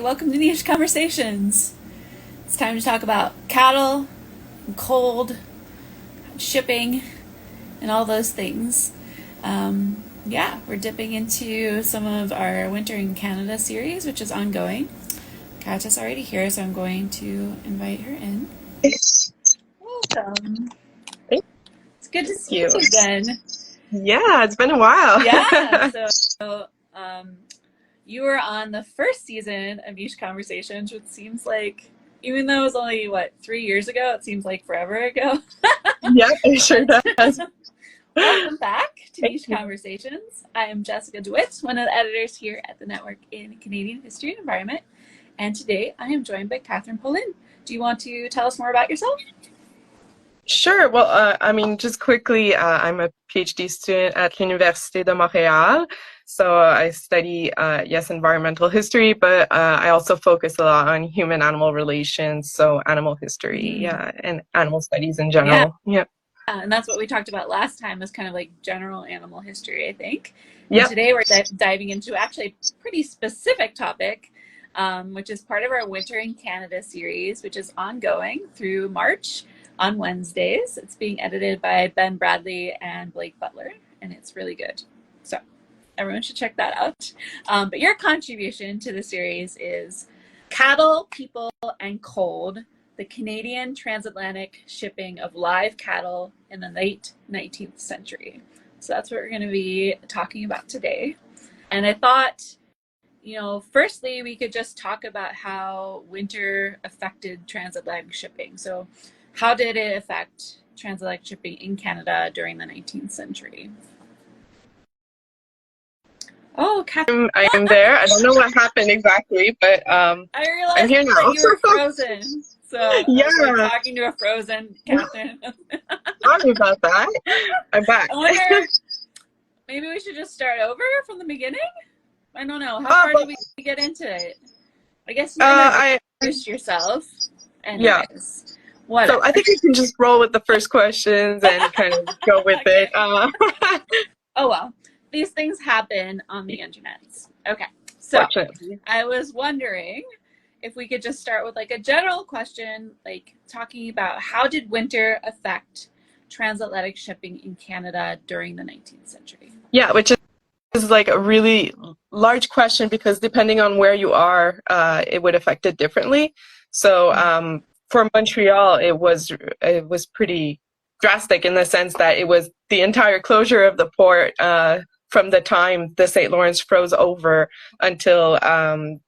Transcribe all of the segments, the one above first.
welcome to NiCHE Conversations. It's time to talk about cattle, and cold, shipping, and all those things. We're dipping into some of our Winter in Canada series, which is ongoing. Kat is already here, so I'm going to invite her in. Welcome. It's good to see you again. Yeah, it's been a while. Yeah, so you were on the first season of NiCHE Conversations, which seems like, even though it was only, 3 years ago, it seems like forever ago. Yeah, it sure does. Welcome back to NiCHE Conversations. I am Jessica DeWitt, one of the editors here at the network in Canadian History and Environment. And today I am joined by Catherine Paulin. Do you want to tell us more about yourself? Sure. Well, just quickly, I'm a PhD student at l'Université de Montréal. So I study, environmental history, but I also focus a lot on human-animal relations, so animal history, and animal studies in general. Yeah. And that's what we talked about last time, is kind of like general animal history, I think. And Yep. today we're diving into actually a pretty specific topic, which is part of our Winter in Canada series, which is ongoing through March on Wednesdays. It's being edited by Ben Bradley and Blake Butler, and it's really good. So everyone should check that out. But your contribution to the series is Cattle, People, and Cold, the Canadian transatlantic shipping of live cattle in the late 19th century. So that's what we're going to be talking about today. And I thought, firstly, we could just talk about how winter affected transatlantic shipping. So how did it affect transatlantic shipping in Canada during the 19th century? Oh, Catherine. I am there. I don't know what happened exactly, but I realized I'm here now. that you were frozen. So Yeah. I was talking to a frozen Catherine. Sorry about that. I'm back. I wonder, maybe we should just start over from the beginning? I don't know. How far did we get into it? I guess you introduced yourself. Anyways. Whatever. So I think we can just roll with the first questions and kind of go with it. Oh, well. These things happen on the internet. Okay. So I was wondering if we could just start with like a general question, like talking about how did winter affect transatlantic shipping in Canada during the 19th century? Yeah, which is like a really large question because depending on where you are, it would affect it differently. So for Montreal, it was pretty drastic in the sense that it was the entire closure of the port from the time the St. Lawrence froze over until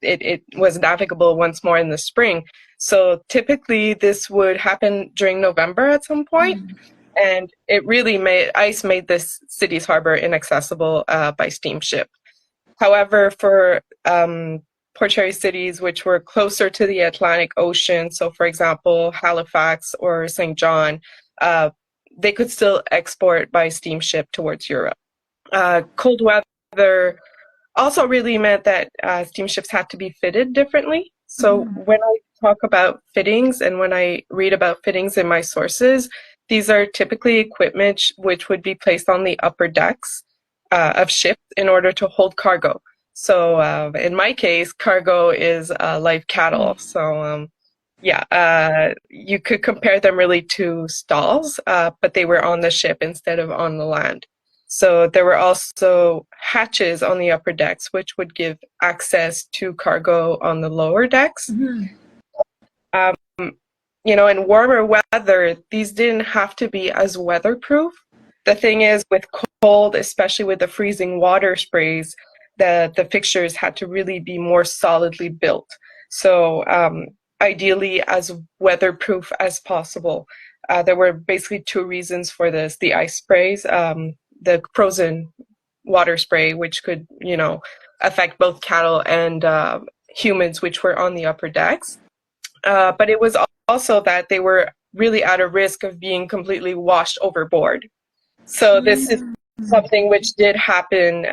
it was navigable once more in the spring. So typically this would happen during November at some point. And it really ice made this city's harbor inaccessible by steamship. However, for portuary cities which were closer to the Atlantic Ocean, so for example, Halifax or St. John, they could still export by steamship towards Europe. Cold weather also really meant that steamships had to be fitted differently. So when I talk about fittings and when I read about fittings in my sources, these are typically equipment which would be placed on the upper decks of ships in order to hold cargo. So in my case, cargo is live cattle. So you could compare them really to stalls, but they were on the ship instead of on the land. So there were also hatches on the upper decks, which would give access to cargo on the lower decks. In warmer weather, these didn't have to be as weatherproof. The thing is, with cold, especially with the freezing water sprays, the fixtures had to really be more solidly built. So ideally as weatherproof as possible. There were basically two reasons for this: the ice sprays, the frozen water spray, which could, affect both cattle and humans, which were on the upper decks. But it was also that they were really at a risk of being completely washed overboard. So this is something which did happen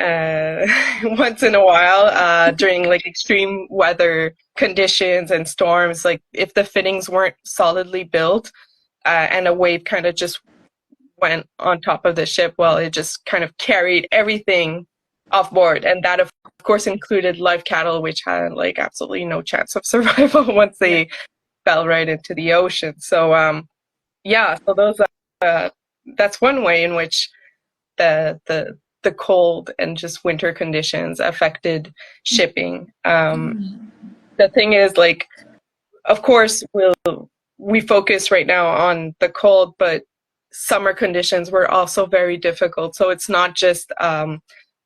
once in a while during like extreme weather conditions and storms. Like if the fittings weren't solidly built and a wave kind of just went on top of the ship, well, it just kind of carried everything off board, and that of course included live cattle, which had like absolutely no chance of survival once Yeah. they fell right into the ocean. So yeah, so those that's one way in which the cold and just winter conditions affected shipping. The thing is, like, of course, we focus right now on the cold, but summer conditions were also very difficult. So it's not just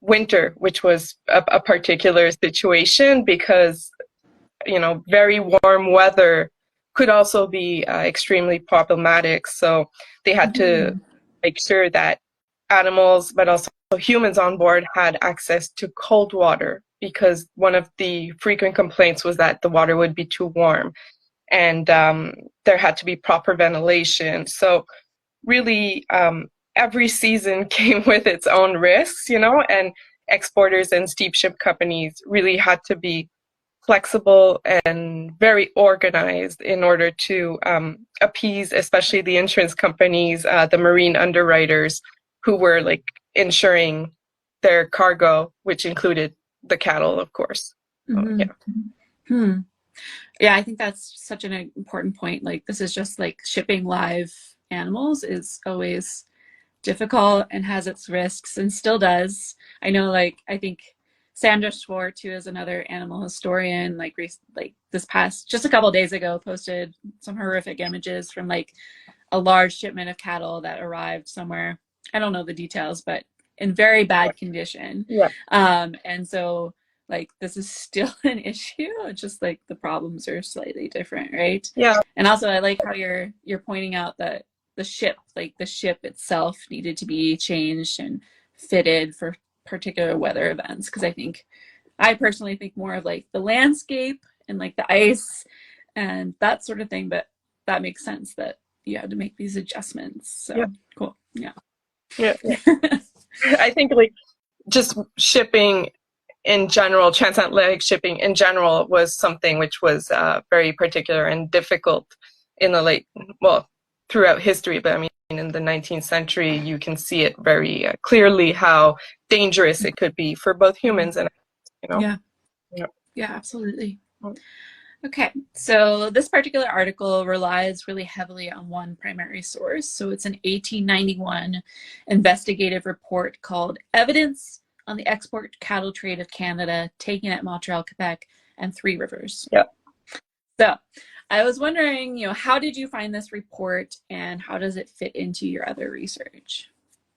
winter, which was a particular situation, because very warm weather could also be extremely problematic. So they had to make sure that animals, but also humans on board, had access to cold water, because one of the frequent complaints was that the water would be too warm, and there had to be proper ventilation. So really, every season came with its own risks, and exporters and steamship companies really had to be flexible and very organized in order to appease, especially the insurance companies, the marine underwriters, who were like insuring their cargo, which included the cattle, of course. So, yeah. Hmm. Yeah, I think that's such an important point. Like, this is just like shipping live animals is always difficult and has its risks and still does. I know, like, I think Sandra Schwartz, who is another animal historian, like this past, just a couple days ago, posted some horrific images from like a large shipment of cattle that arrived somewhere. I don't know the details, but in very bad condition. Yeah. And so, like, this is still an issue. It's just like the problems are slightly different, right? Yeah. And also, I like how you're pointing out that the ship itself needed to be changed and fitted for particular weather events, because I personally think more of like the landscape and like the ice and that sort of thing, but that makes sense that you had to make these adjustments. So Yeah. cool. Yeah. Yeah. I think like just shipping in general, transatlantic shipping in general, was something which was very particular and difficult in the throughout history. But I mean, in the 19th century, you can see it very clearly how dangerous it could be for both humans and, Yeah. Yeah, absolutely. Okay, so this particular article relies really heavily on one primary source. So it's an 1891 investigative report called Evidence on the Export Cattle Trade of Canada, taken at Montreal, Quebec, and Three Rivers. Yeah. So I was wondering, how did you find this report and how does it fit into your other research?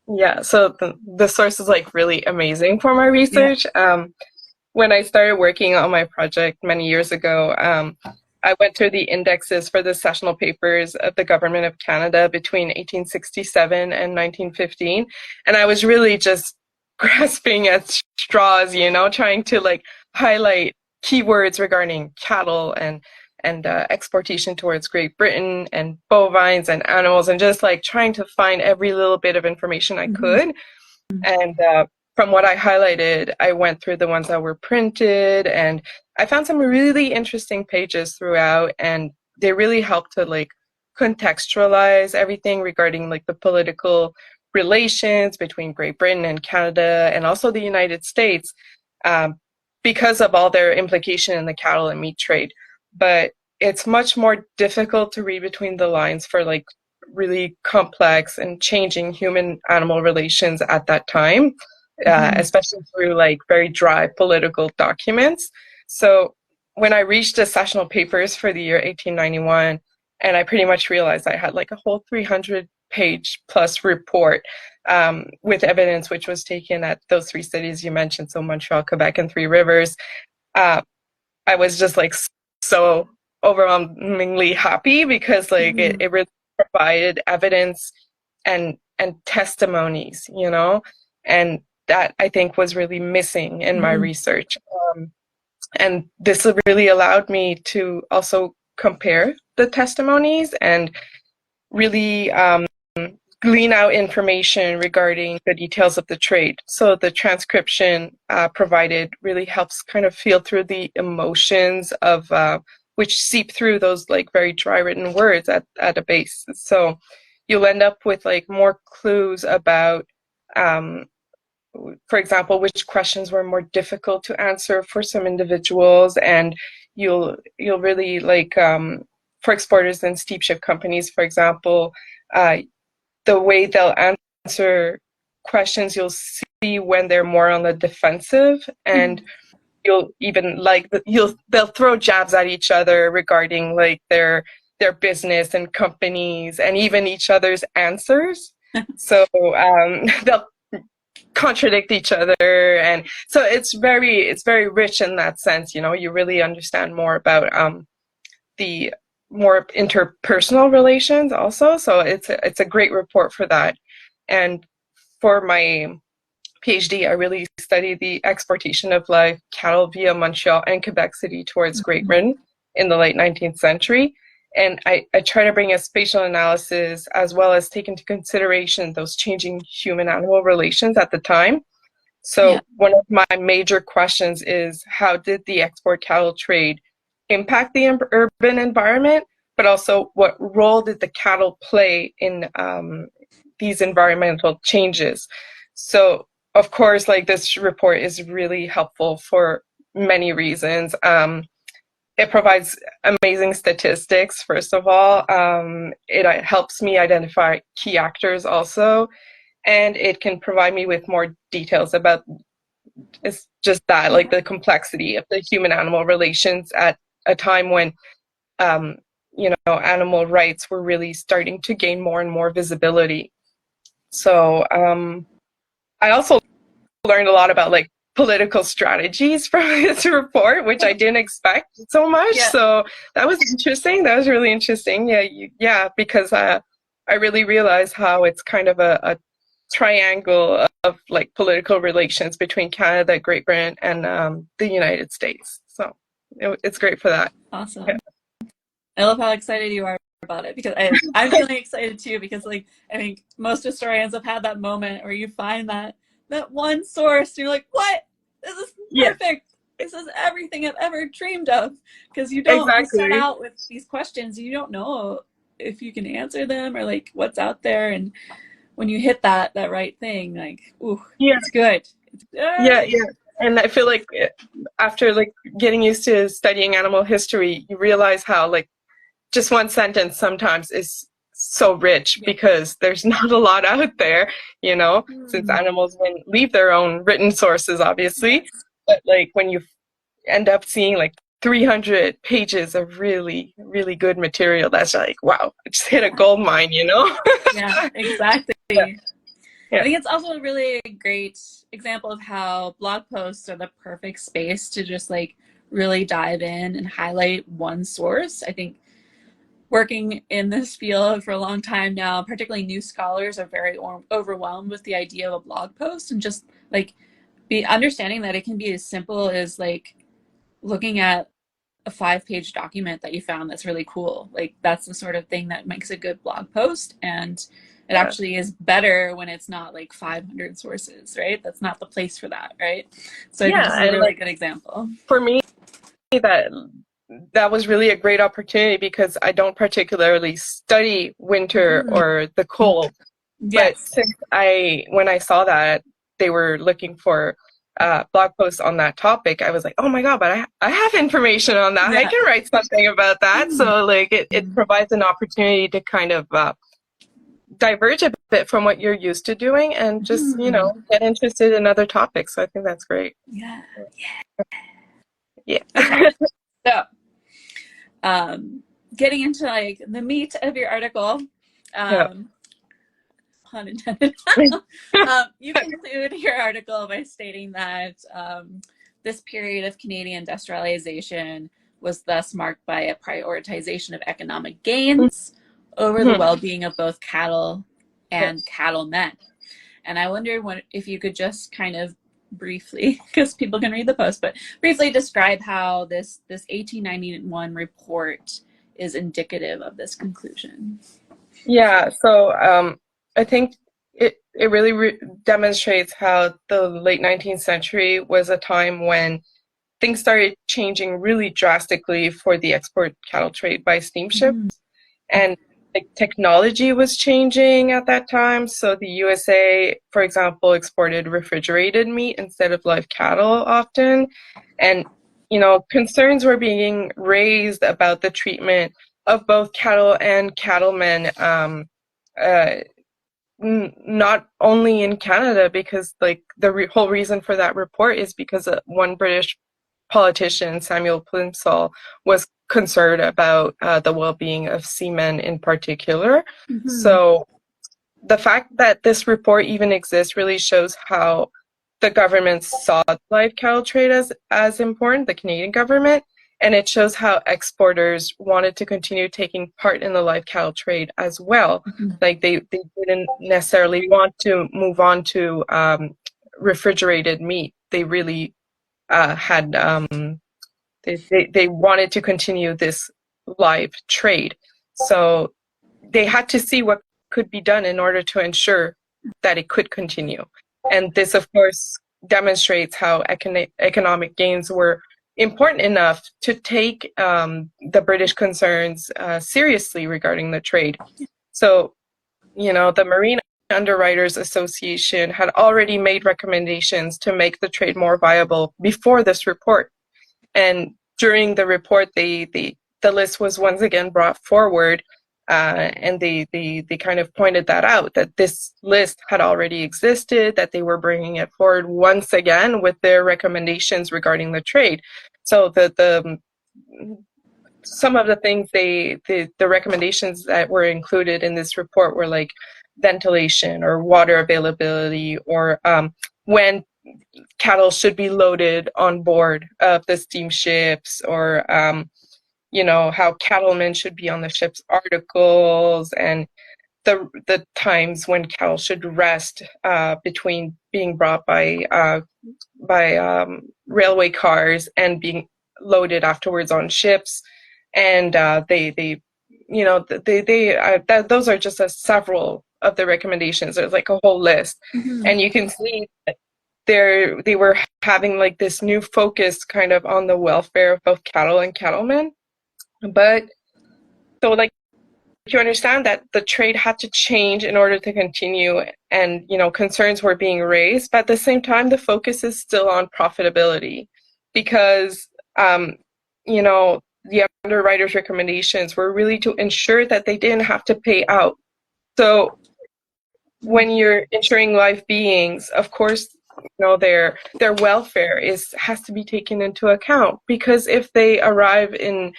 Yeah, so the source is like really amazing for my research. Yeah. When I started working on my project many years ago, I went through the indexes for the sessional papers of the Government of Canada between 1867 and 1915. And I was really just grasping at straws, trying to like highlight keywords regarding cattle and exportation towards Great Britain and bovines and animals, and just like trying to find every little bit of information I could. And from what I highlighted, I went through the ones that were printed, and I found some really interesting pages throughout, and they really helped to like contextualize everything regarding like the political relations between Great Britain and Canada and also the United States, because of all their implication in the cattle and meat trade. But it's much more difficult to read between the lines for like really complex and changing human-animal relations at that time, especially through like very dry political documents. So when I reached the sessional papers for the year 1891, and I pretty much realized I had like a whole 300-page plus report with evidence which was taken at those three cities you mentioned, so Montreal, Quebec, and Three Rivers, I was just like so overwhelmingly happy, because like it really provided evidence and testimonies, and that I think was really missing in my research. And this really allowed me to also compare the testimonies and really glean out information regarding the details of the trade. So the transcription provided really helps kind of feel through the emotions of which seep through those like very dry written words at a base. So you'll end up with like more clues about for example, which questions were more difficult to answer for some individuals, and you'll really like for exporters and steamship companies, for example, the way they'll answer questions, you'll see when they're more on the defensive, and you'll even like they'll throw jabs at each other regarding like their business and companies and even each other's answers. So they'll contradict each other, and so it's very rich in that sense. You know, you really understand more about the more interpersonal relations also. So it's a great report for that. And for my PhD, I really studied the exportation of live cattle via Montreal and Quebec City towards Great Britain in the late 19th century. And I try to bring a spatial analysis as well as take into consideration those changing human-animal relations at the time. So one of my major questions is, how did the export cattle trade impact the urban environment, but also what role did the cattle play in these environmental changes? So of course, like, this report is really helpful for many reasons. It provides amazing statistics, first of all. It helps me identify key actors also, and it can provide me with more details about it's just that, like, the complexity of the human-animal relations at a time when, you know, animal rights were really starting to gain more and more visibility. So I also learned a lot about like political strategies from this report, which I didn't expect so much. So that was interesting. That was really interesting. Because I really realized how it's kind of a triangle of like political relations between Canada, Great Britain, and the United States. So it's great for that. Awesome. I love how excited you are about it, because I'm feeling excited too, because like I think most historians have had that moment where you find that one source and you're like, what? This is perfect. This is everything I've ever dreamed of. Because you start out with these questions, you don't know if you can answer them or like what's out there, and when you hit that right thing, like, ooh, it's good. It's good. And I feel like after like getting used to studying animal history, you realize how like just one sentence sometimes is so rich, because there's not a lot out there, you know, since animals leave their own written sources, obviously. But like when you end up seeing like 300 pages of really, really good material, that's like, wow, I just hit a gold mine, you know? Yeah, exactly. I think it's also a really great example of how blog posts are the perfect space to just like really dive in and highlight one source. I think working in this field for a long time now, particularly new scholars are very overwhelmed with the idea of a blog post, and just like understanding that it can be as simple as like looking at a 5-page document that you found that's really cool. Like that's the sort of thing that makes a good blog post, and it actually is better when it's not like 500 sources, right? That's not the place for that, right? So I think this is a really good example. For me, that was really a great opportunity, because I don't particularly study winter or the cold. But since when I saw that they were looking for blog posts on that topic, I was like, oh my God, but I have information on that. I can write something about that. So like it provides an opportunity to kind of diverge a bit from what you're used to doing, and just, you know, get interested in other topics. So I think that's great. Okay. So getting into like the meat of your article, pun intended. You conclude your article by stating that this period of Canadian industrialization was thus marked by a prioritization of economic gains over the well-being of both cattle and cattlemen. And I wondered if you could just kind of briefly, because people can read the post, but briefly describe how this 1891 report is indicative of this conclusion. Yeah, so I think it really demonstrates how the late 19th century was a time when things started changing really drastically for the export cattle trade by steamships. And like technology was changing at that time. So the USA, for example, exported refrigerated meat instead of live cattle often. And, concerns were being raised about the treatment of both cattle and cattlemen, uh, not only in Canada, because like the whole reason for that report is because one British politician, Samuel Plimsoll, was concerned about the well-being of seamen in particular. Mm-hmm. So the fact that this report even exists really shows how the government saw the live cattle trade as important, the Canadian government, and it shows how exporters wanted to continue taking part in the live cattle trade as well. Mm-hmm. Like they didn't necessarily want to move on to refrigerated meat. They really had they wanted to continue this live trade. So they had to see what could be done in order to ensure that it could continue. And this, of course, demonstrates how economic gains were important enough to take the British concerns seriously regarding the trade. So, the Marine Underwriters Association had already made recommendations to make the trade more viable before this report. And during the report, the list was once again brought forward, and they kind of pointed that out, that this list had already existed, that they were bringing it forward once again with their recommendations regarding the trade. So the some of the things the recommendations that were included in this report were like ventilation or water availability, or when cattle should be loaded on board of the steamships, or how cattlemen should be on the ship's articles, and the times when cattle should rest between being brought by railway cars and being loaded afterwards on ships. And those are just several of the recommendations. There's like a whole list. Mm-hmm. And you can see that they were having like this new focus kind of on the welfare of both cattle and cattlemen. But so like you understand that the trade had to change in order to continue, and concerns were being raised, but at the same time the focus is still on profitability, because the underwriters' recommendations were really to ensure that they didn't have to pay out. So when you're insuring live beings, of course, their welfare has to be taken into account, because if they arrive in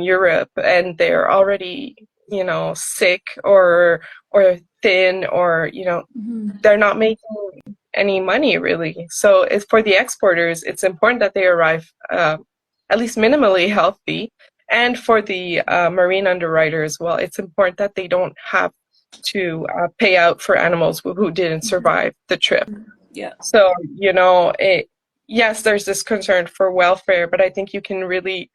Europe and they're already sick or thin, or Mm-hmm. they're not making any money really. So it's for the exporters, it's important that they arrive at least minimally healthy, and for the marine underwriter as well, it's important that they don't have to pay out for animals who didn't survive the trip. Yeah. So yes, there's this concern for welfare, but I think you can really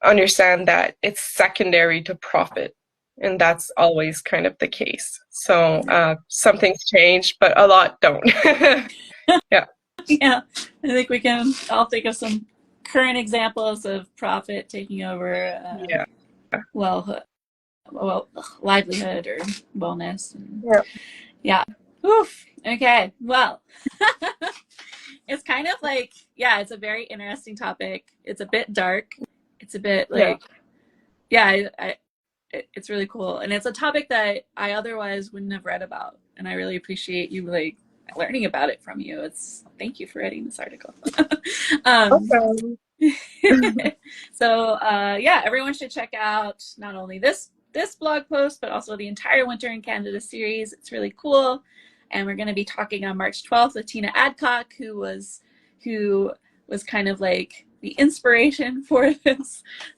understand that it's secondary to profit, and that's always kind of the case. So some things change, but a lot don't. Yeah. Yeah, I think we can all think of some current examples of profit taking over livelihood or wellness. Yeah. Oof. Okay. Well, it's kind of like, it's a very interesting topic. It's a bit dark. It's a bit like, it's really cool. And it's a topic that I otherwise wouldn't have read about. And I really appreciate you like learning about it from you. Thank you for writing this article. So everyone should check out not only this blog post, but also the entire Winter in Canada series. It's really cool. And we're going to be talking on March 12th with Tina Adcock, who was kind of like the inspiration for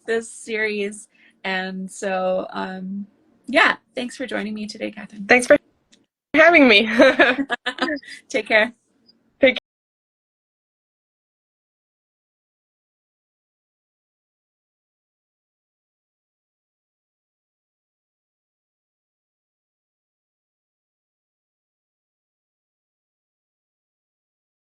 this series. And so thanks for joining me today, Catherine. Thanks for having me. Take care.